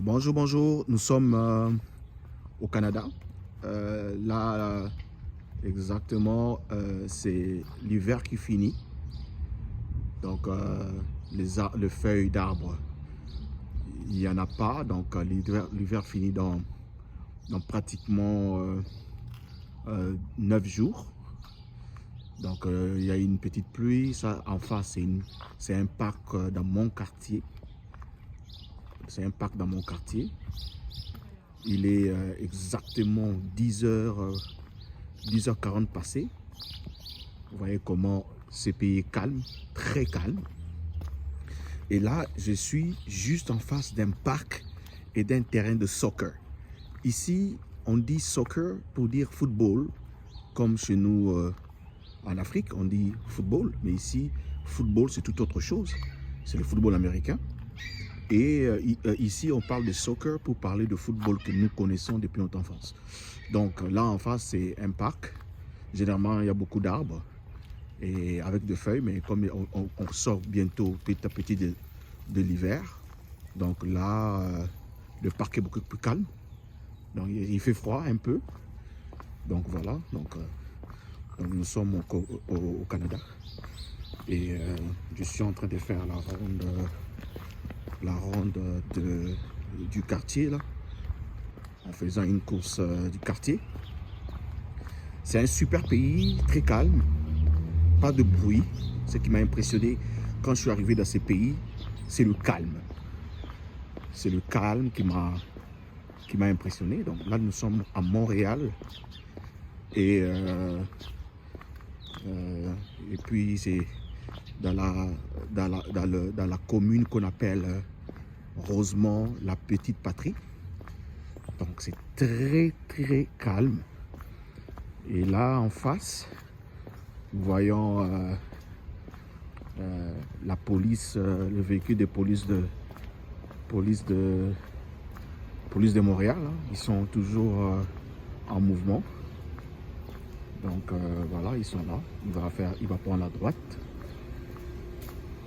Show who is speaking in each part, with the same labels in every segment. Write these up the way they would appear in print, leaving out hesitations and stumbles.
Speaker 1: Bonjour, bonjour. Nous sommes au Canada. Là, exactement, c'est l'hiver qui finit. Donc, les feuilles d'arbres, il n'y en a pas. Donc, l'hiver finit dans pratiquement 9 jours. Donc, il y a une petite pluie. Ça, en face, c'est un parc dans mon quartier. C'est un parc dans mon quartier. Il est exactement 10h40 passé. Vous voyez comment ce pays est calme, très calme. Et là, je suis juste en face d'un parc et d'un terrain de soccer. Ici, on dit soccer pour dire football, comme chez nous en Afrique, on dit football. Mais ici, football, c'est tout autre chose. C'est le football américain. Et ici, on parle de soccer pour parler de football que nous connaissons depuis notre enfance. Donc là, en face, c'est un parc. Généralement, il y a beaucoup d'arbres et avec des feuilles, mais comme on sort bientôt petit à petit de l'hiver, donc là, le parc est beaucoup plus calme. Donc il fait froid un peu. Donc voilà, donc nous sommes au Canada. Et je suis en train de faire la ronde du quartier là, en faisant une course du quartier. C'est un super pays, très calme, pas de bruit. Ce qui m'a impressionné quand je suis arrivé dans ces pays, c'est le calme. C'est le calme qui m'a impressionné. Donc là, nous sommes à Montréal. Et puis c'est dans la commune qu'on appelle Rosemont, la petite patrie. Donc c'est très très calme. Et là en face, nous voyons la police, le véhicule de police de Montréal. Hein. Ils sont toujours en mouvement. Donc voilà, ils sont là. Il va prendre la droite.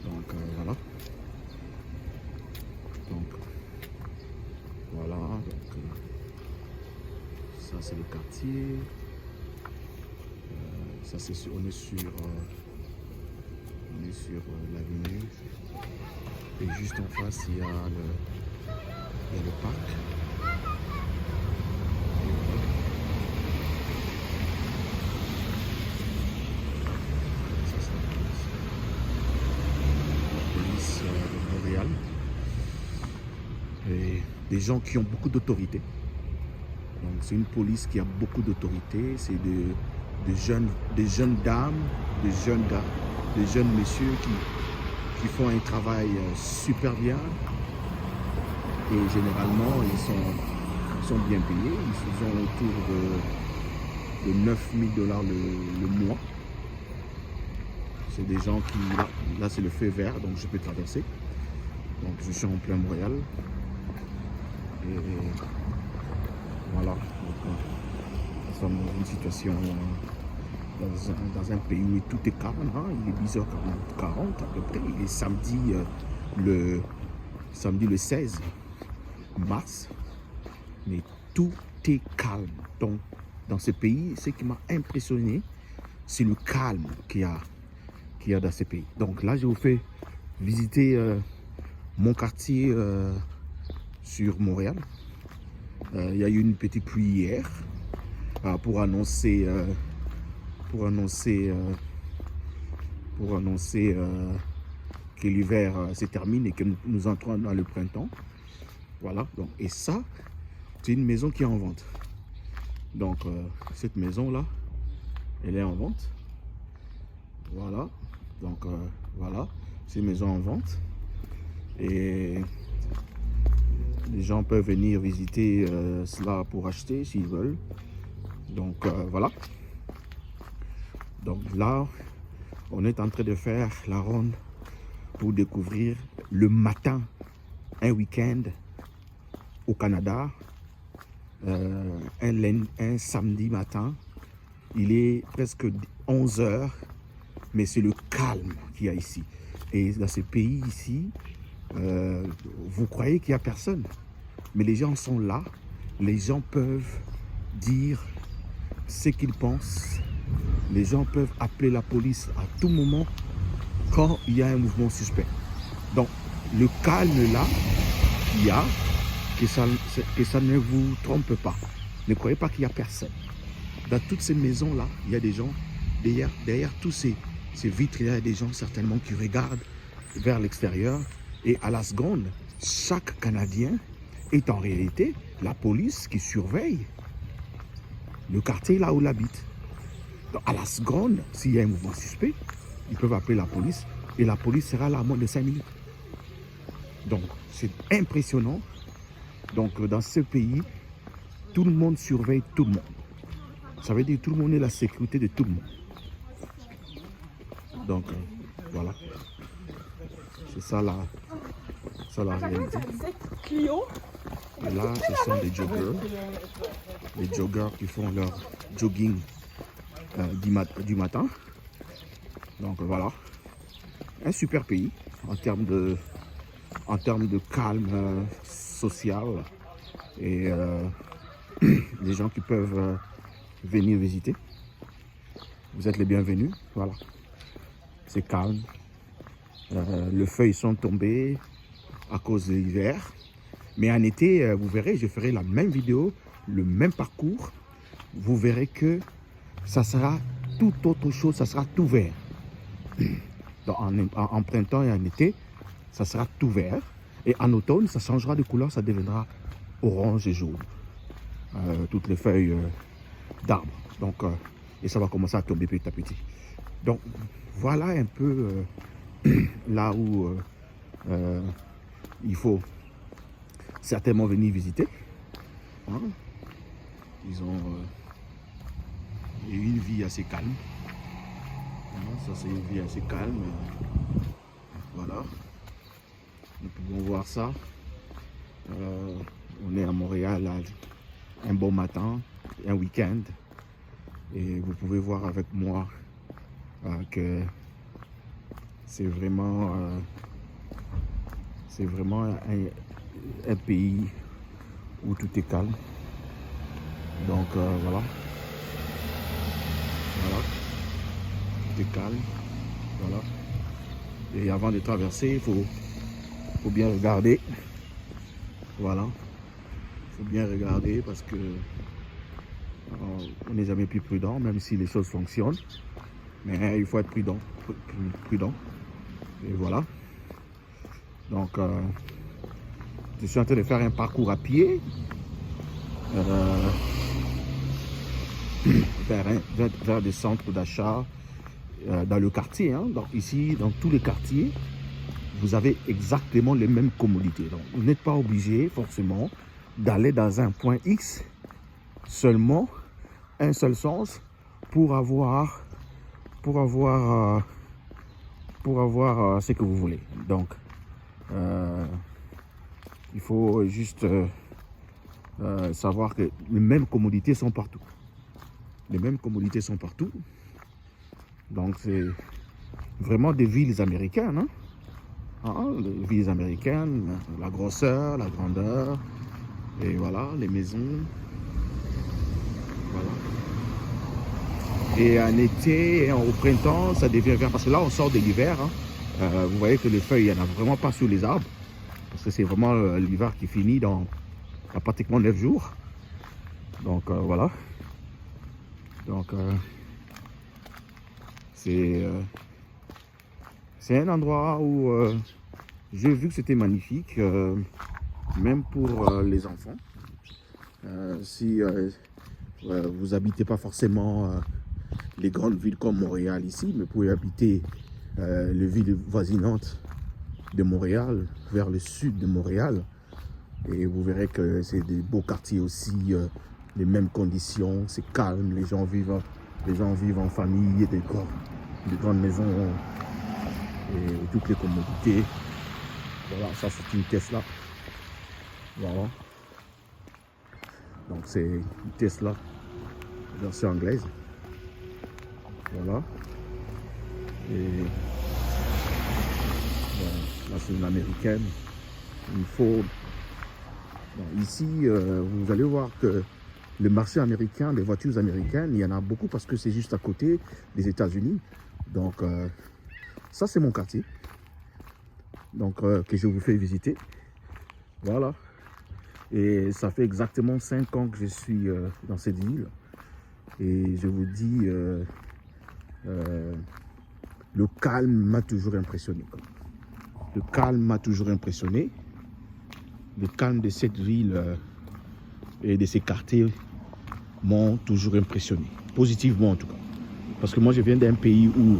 Speaker 1: Donc voilà. Donc voilà. Donc ça c'est le quartier. Ça c'est on est sur l'avenue. Et juste en face il y a le parc. De Montréal, et des gens qui ont beaucoup d'autorité. Donc c'est une police qui a beaucoup d'autorité. C'est des jeunes dames, des jeunes gars, des jeunes messieurs qui font un travail super bien. Et généralement ils sont bien payés. Ils ont autour de 9 000 $ le mois. C'est des gens qui, là c'est le feu vert, donc je peux traverser. Donc je suis en plein Montréal. Et voilà. Donc, nous sommes dans une situation, dans un pays où tout est calme. Hein. Il est 10h40 à peu près. Il est samedi le 16 mars. Mais tout est calme. Donc dans ce pays, ce qui m'a impressionné, c'est le calme qu'il y a dans ces pays. Donc là, je vous fais visiter mon quartier sur Montréal. Il y a eu une petite pluie hier pour annoncer que l'hiver se termine et que nous entrons dans le printemps. Voilà. Donc, et ça, c'est une maison qui est en vente. Donc cette maison là, elle est en vente. Voilà. Donc voilà, c'est une maison en vente. Et les gens peuvent venir visiter cela pour acheter s'ils veulent. Donc voilà. Donc là, on est en train de faire la ronde pour découvrir le matin, un week-end au Canada, un samedi matin. Il est presque 11h, mais c'est le calme qu'il y a ici. Et dans ces pays ici, vous croyez qu'il n'y a personne. Mais les gens sont là. Les gens peuvent dire ce qu'ils pensent. Les gens peuvent appeler la police à tout moment quand il y a un mouvement suspect. Donc, le calme là qu'il y a, que ça ne vous trompe pas. Ne croyez pas qu'il n'y a personne. Dans toutes ces maisons-là, il y a des gens. Derrière tous ces vitres, il y a des gens certainement qui regardent vers l'extérieur. Et à la seconde, chaque Canadien est en réalité la police qui surveille le quartier là où il habite. Donc à la seconde, s'il y a un mouvement suspect, ils peuvent appeler la police et la police sera là à moins de 5 minutes. Donc c'est impressionnant. Donc dans ce pays, tout le monde surveille tout le monde. Ça veut dire que tout le monde est la sécurité de tout le monde. Donc voilà. C'est ça la réalité. Et là, ce sont des joggers. Les joggers qui font leur jogging du matin. Donc voilà. Un super pays en termes de calme social. Et les gens qui peuvent venir visiter. Vous êtes les bienvenus. Voilà. C'est calme. Les feuilles sont tombées à cause de l'hiver. Mais en été, vous verrez, je ferai la même vidéo, le même parcours. Vous verrez que ça sera tout autre chose, ça sera tout vert. Donc, en printemps et en été, ça sera tout vert. Et en automne, ça changera de couleur, ça deviendra orange et jaune. Toutes les feuilles d'arbres. Donc, et ça va commencer à tomber petit à petit. Donc, voilà un peu là où il faut certainement venir visiter. Hein? Ils ont une vie assez calme. Hein? Ça, c'est une vie assez calme. Voilà. Nous pouvons voir ça. On est à Montréal un bon matin, un week-end. Et vous pouvez voir avec moi que c'est vraiment un pays où tout est calme. Donc voilà. Voilà. Tout est calme. Voilà. Et avant de traverser, il faut bien regarder. Voilà. Il faut bien regarder parce que on n'est jamais plus prudent, même si les choses fonctionnent. Mais il faut être prudent. Et voilà. Donc, je suis en train de faire un parcours à pied vers des centres d'achat dans le quartier. Hein. Donc ici, dans tous les quartiers, vous avez exactement les mêmes commodités. Donc, vous n'êtes pas obligé forcément d'aller dans un point X seulement, un seul sens, pour avoir ce que vous voulez. Donc, il faut juste savoir que les mêmes commodités sont partout. Les mêmes commodités sont partout. Donc, c'est vraiment des villes américaines. Hein? Les villes américaines, la grosseur, la grandeur. Et voilà, les maisons. Voilà. Et en été et au printemps, ça devient vert. Parce que là, on sort de l'hiver. Hein. Vous voyez que les feuilles, il n'y en a vraiment pas sur les arbres. Parce que c'est vraiment l'hiver qui finit dans pratiquement 9 jours. Donc voilà. Donc c'est un endroit où j'ai vu que c'était magnifique, même pour les enfants. Si vous habitez pas forcément les grandes villes comme Montréal ici, mais vous pouvez habiter les villes voisinantes de Montréal, vers le sud de Montréal, et vous verrez que c'est des beaux quartiers aussi, les mêmes conditions, c'est calme, les gens vivent en famille, des grandes maisons et toutes les commodités. Voilà, ça c'est une Tesla. Voilà. Donc c'est une Tesla version anglaise. Voilà. Et voilà. Là c'est une américaine, une Ford Bon, ici, vous allez voir que le marché américain, les voitures américaines, il y en a beaucoup parce que c'est juste à côté des États-Unis. Donc, ça, c'est mon quartier. Donc, que je vous fais visiter. Voilà. Et ça fait exactement 5 ans que je suis dans cette ville. Et je vous dis, le calme m'a toujours impressionné. Le calme m'a toujours impressionné. Le calme de cette ville et de ces quartiers m'ont toujours impressionné. Positivement en tout cas. Parce que moi je viens d'un pays où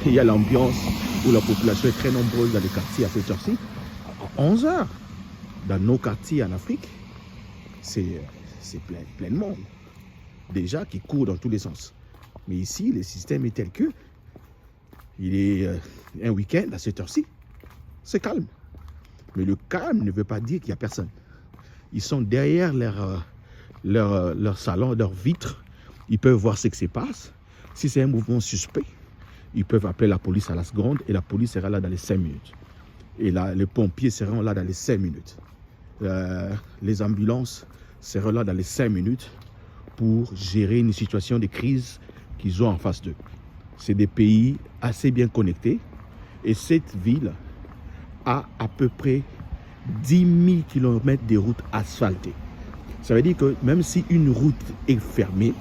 Speaker 1: il y a l'ambiance, où la population est très nombreuse dans les quartiers à cette heure-ci. À 11 heures, dans nos quartiers en Afrique, c'est plein de monde. Déjà qui court dans tous les sens. Mais ici, le système est tel que il est un week-end à cette heure-ci. C'est calme. Mais le calme ne veut pas dire qu'il n'y a personne. Ils sont derrière leur salon, leur vitre. Ils peuvent voir ce qui se passe. Si c'est un mouvement suspect, ils peuvent appeler la police à la seconde et la police sera là dans les 5 minutes. Et là, les pompiers seront là dans les 5 minutes. Les ambulances seront là dans les 5 minutes pour gérer une situation de crise qu'ils ont en face d'eux. C'est des pays assez bien connectés et cette ville a à peu près 10 000 km de routes asphaltées. Ça veut dire que même si une route est fermée,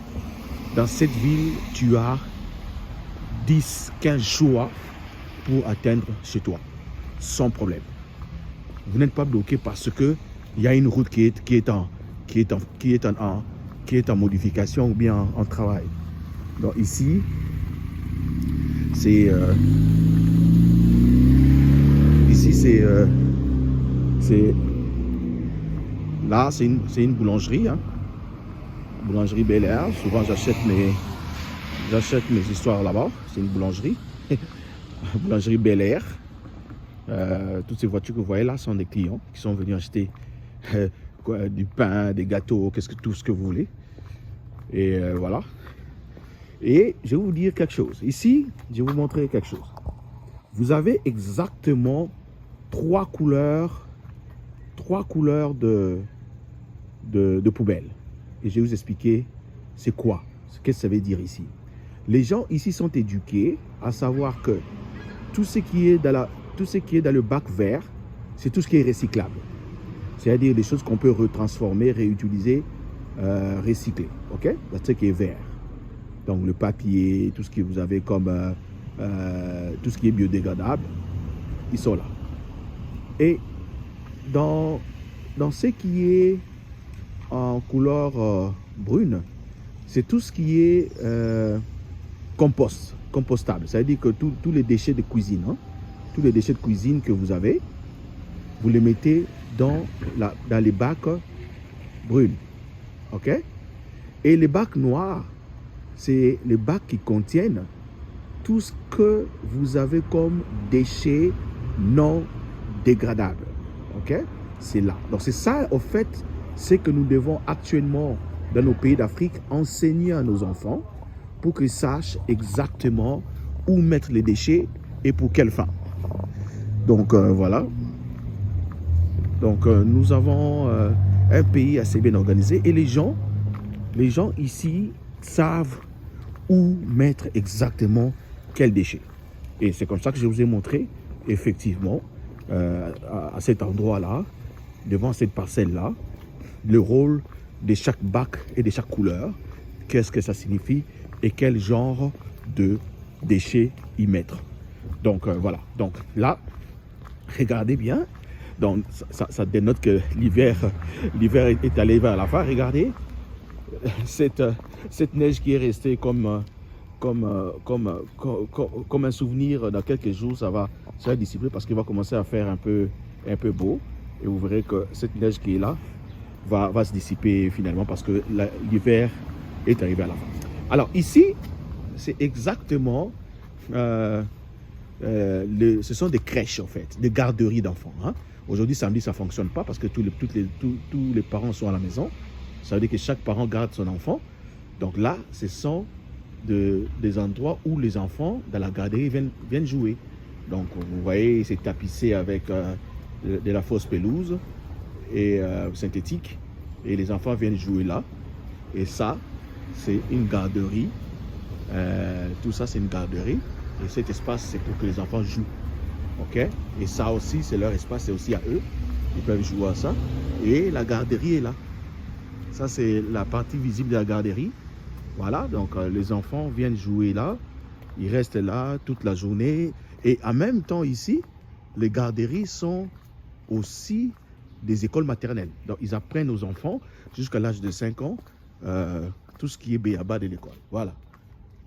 Speaker 1: dans cette ville, tu as 10-15 choix pour atteindre chez toi, sans problème. Vous n'êtes pas bloqué parce qu'il y a une route qui est en modification ou bien en travail. Donc ici, là, c'est une boulangerie, hein. Boulangerie Bel Air. Souvent, j'achète mes histoires là-bas. C'est une boulangerie. Boulangerie Bel Air. Toutes ces voitures que vous voyez là sont des clients qui sont venus acheter du pain, des gâteaux, tout ce que vous voulez. Et voilà. Et je vais vous dire quelque chose. Ici, je vais vous montrer quelque chose. Vous avez exactement 3 couleurs de poubelles. Et je vais vous expliquer c'est quoi, ce que ça veut dire ici. Les gens ici sont éduqués à savoir que tout ce qui est dans le bac vert, c'est tout ce qui est recyclable. C'est-à-dire des choses qu'on peut retransformer, réutiliser, recycler. Ok? C'est ce qui est vert. Donc le papier, tout ce que vous avez comme tout ce qui est biodégradable, ils sont là. Et dans ce qui est en couleur brune, c'est tout ce qui est compostable. Ça veut dire que tous les déchets de cuisine, hein, tous les déchets de cuisine que vous avez, vous les mettez dans les bacs bruns. Ok? Et les bacs noirs, c'est les bacs qui contiennent tout ce que vous avez comme déchets non dégradables. Ok? C'est là. Donc c'est ça, en fait, c'est que nous devons actuellement, dans nos pays d'Afrique, enseigner à nos enfants pour qu'ils sachent exactement où mettre les déchets et pour quelle fin. Donc voilà. Donc nous avons un pays assez bien organisé et les gens ici savent où mettre exactement quels déchets. Et c'est comme ça que je vous ai montré, effectivement, à cet endroit-là, devant cette parcelle-là, le rôle de chaque bac et de chaque couleur, qu'est-ce que ça signifie et quel genre de déchets y mettre. Donc voilà. Donc là, regardez bien. Donc ça dénote que l'hiver est allé vers la fin. Regardez cette neige qui est restée comme un souvenir. Dans quelques jours, ça va dissiper parce qu'il va commencer à faire un peu beau. Et vous verrez que cette neige qui est là va se dissiper finalement parce que l'hiver est arrivé à la fin. Alors ici, c'est exactement, ce sont des crèches en fait, des garderies d'enfants. Hein. Aujourd'hui, samedi, ça ne fonctionne pas parce que tous les parents sont à la maison. Ça veut dire que chaque parent garde son enfant. Donc là, ce sont des endroits où les enfants, dans la garderie, viennent jouer. Donc vous voyez, c'est tapissé avec de la fausse pelouse. et synthétique. Et les enfants viennent jouer là. Et ça, c'est une garderie. Tout ça, c'est une garderie. Et cet espace, c'est pour que les enfants jouent. OK? Et ça aussi, c'est leur espace, c'est aussi à eux. Ils peuvent jouer à ça. Et la garderie est là. Ça, c'est la partie visible de la garderie. Voilà, donc les enfants viennent jouer là. Ils restent là toute la journée. Et en même temps, ici, les garderies sont aussi des écoles maternelles. Donc, ils apprennent aux enfants, jusqu'à l'âge de 5 ans, tout ce qui est béaba de l'école. Voilà.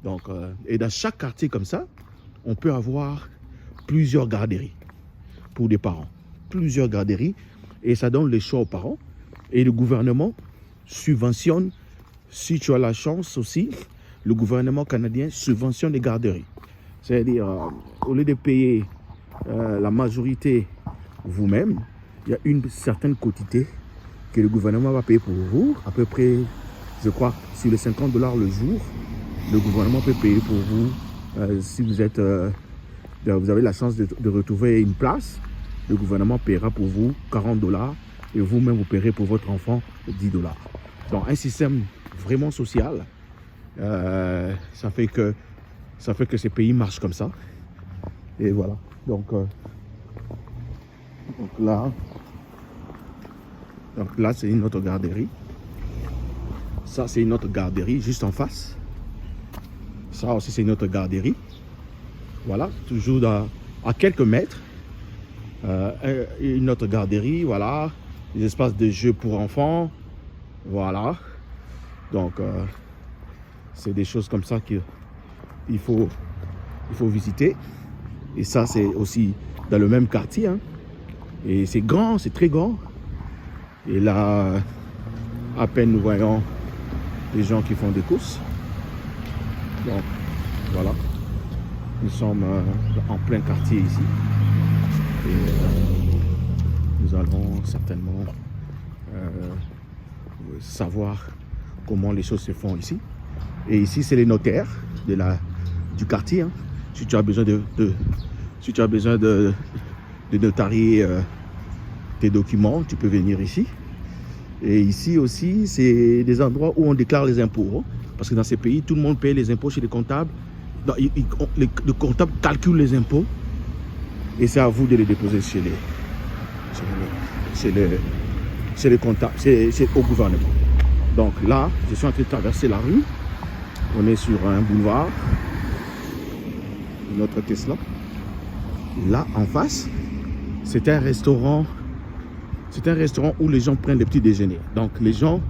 Speaker 1: Donc, et dans chaque quartier comme ça, on peut avoir plusieurs garderies pour des parents. Plusieurs garderies. Et ça donne les choix aux parents. Et le gouvernement subventionne, si tu as la chance aussi, le gouvernement canadien subventionne les garderies. C'est-à-dire, au lieu de payer la majorité vous-même, il y a une certaine quantité que le gouvernement va payer pour vous. À peu près, je crois, sur les 50 $ le jour, le gouvernement peut payer pour vous. Si vous êtes, vous avez la chance de retrouver une place, le gouvernement paiera pour vous 40 $ et vous-même vous paierez pour votre enfant 10 $. Donc un système vraiment social, ça fait que ces pays marchent comme ça. Et voilà. Donc là c'est une autre garderie. Ça c'est une autre garderie juste en face. Ça aussi c'est une autre garderie. Voilà, toujours à quelques mètres. Une autre garderie, voilà. Des espaces de jeux pour enfants. Voilà. Donc c'est des choses comme ça qu'il faut visiter. Et ça c'est aussi dans le même quartier. Hein. Et c'est grand, c'est très grand. Et là, à peine nous voyons les gens qui font des courses. Donc voilà. Nous sommes en plein quartier ici. Et nous allons certainement savoir comment les choses se font ici. Et ici, c'est les notaires du quartier. Hein. Si tu as besoin de notarier tes documents, tu peux venir ici. Et ici aussi, c'est des endroits où on déclare les impôts. Hein. Parce que dans ces pays, tout le monde paye les impôts chez les comptables. Donc, le comptable calcule les impôts. Et c'est à vous de les déposer chez les comptables, c'est au gouvernement. Donc là, je suis en train de traverser la rue. On est sur un boulevard. Notre Tesla. Là, en face, c'est un restaurant. C'est un restaurant où les gens prennent le petit déjeuner. Donc les gens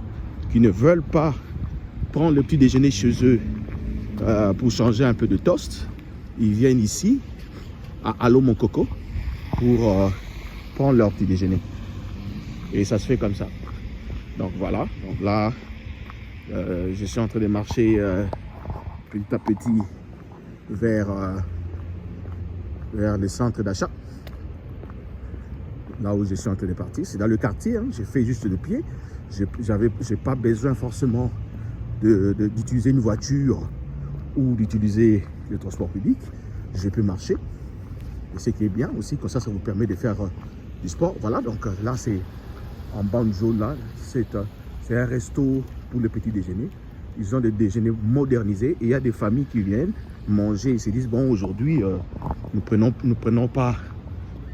Speaker 1: qui ne veulent pas prendre le petit déjeuner chez eux pour changer un peu de toast, ils viennent ici à Allô Mon Coco pour prendre leur petit déjeuner. Et ça se fait comme ça. Donc voilà. Donc là, je suis en train de marcher petit à petit vers le centre d'achat. Là où je suis en train de partir. C'est dans le quartier. Hein. J'ai fait juste le pied. J'ai pas besoin forcément d'utiliser une voiture ou d'utiliser le transport public. Je peux marcher. Et ce qui est bien aussi, comme ça vous permet de faire du sport. Voilà, donc là c'est en bande jaune là, c'est un resto pour le petit déjeuner. Ils ont des déjeuners modernisés et il y a des familles qui viennent manger et se disent bon aujourd'hui nous prenons pas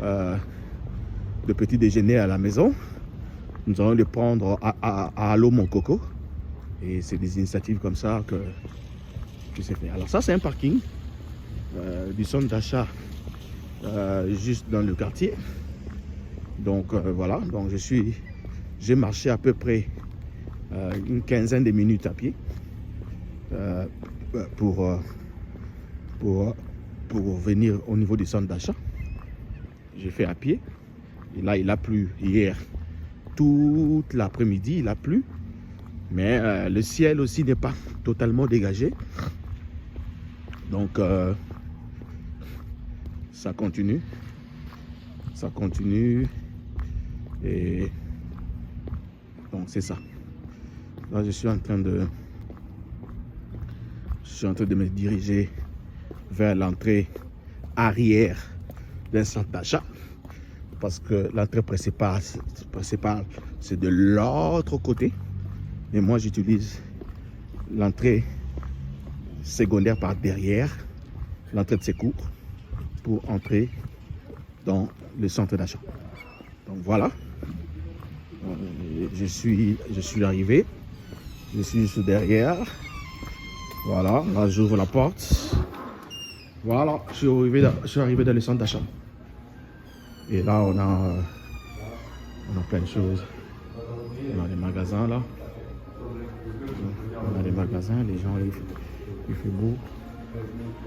Speaker 1: de petit déjeuner à la maison. Nous allons le prendre à Allô Mon Coco. Et c'est des initiatives comme ça que c'est fait. Alors ça c'est un parking du centre d'achat juste dans le quartier. Donc voilà, donc j'ai marché à peu près une quinzaine de minutes à pied pour venir au niveau du centre d'achat. J'ai fait à pied. Et là, il a plu hier. Toute l'après-midi, il a plu. Mais le ciel aussi n'est pas totalement dégagé. Donc, ça continue. Ça continue. Et donc, c'est ça. Là, je suis en train de me diriger vers l'entrée arrière d'un centre d'achat. parce que l'entrée principale, c'est de l'autre côté. Et moi, j'utilise l'entrée secondaire par derrière, l'entrée de secours, pour entrer dans le centre d'achat. Donc voilà, je suis arrivé, je suis juste derrière. Voilà, là j'ouvre la porte. Voilà, je suis arrivé dans le centre d'achat. Et là on a plein de choses. On a des magasins là. On a des magasins, les gens il fait beau.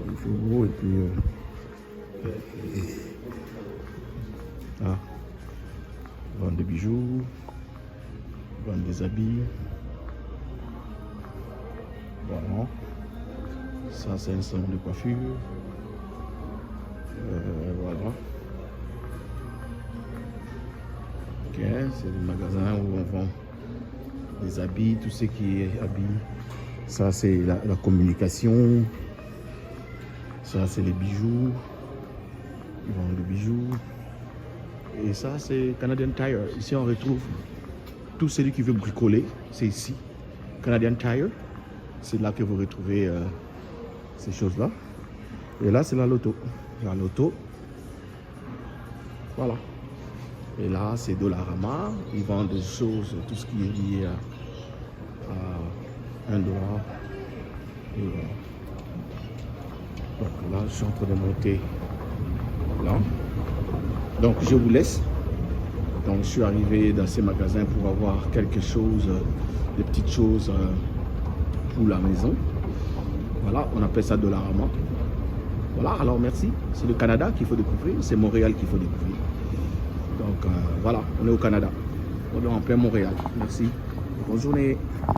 Speaker 1: Il fait beau et puis là, on vend des bijoux, on vend des habits. Voilà. Ça c'est un salon de coiffure. Voilà. Ok, c'est le magasin où on vend des habits, tout ce qui est habits. Ça c'est la communication. Ça c'est les bijoux. Ils vendent des bijoux. Et ça c'est Canadian Tire. Ici on retrouve tout celui qui veut bricoler. C'est ici. Canadian Tire. C'est là que vous retrouvez ces choses-là. Et là c'est la loto. La loto. Voilà. Et là, c'est Dollarama. Ils vendent des choses, tout ce qui est lié à $1. Et voilà. Donc là, je suis en train de monter là. Donc, je vous laisse. Donc, je suis arrivé dans ces magasins pour avoir quelque chose, des petites choses pour la maison. Voilà, on appelle ça Dollarama. Voilà, alors merci. C'est le Canada qu'il faut découvrir, c'est Montréal qu'il faut découvrir. Donc voilà, on est au Canada. On est en plein Montréal. Merci. Bonne journée.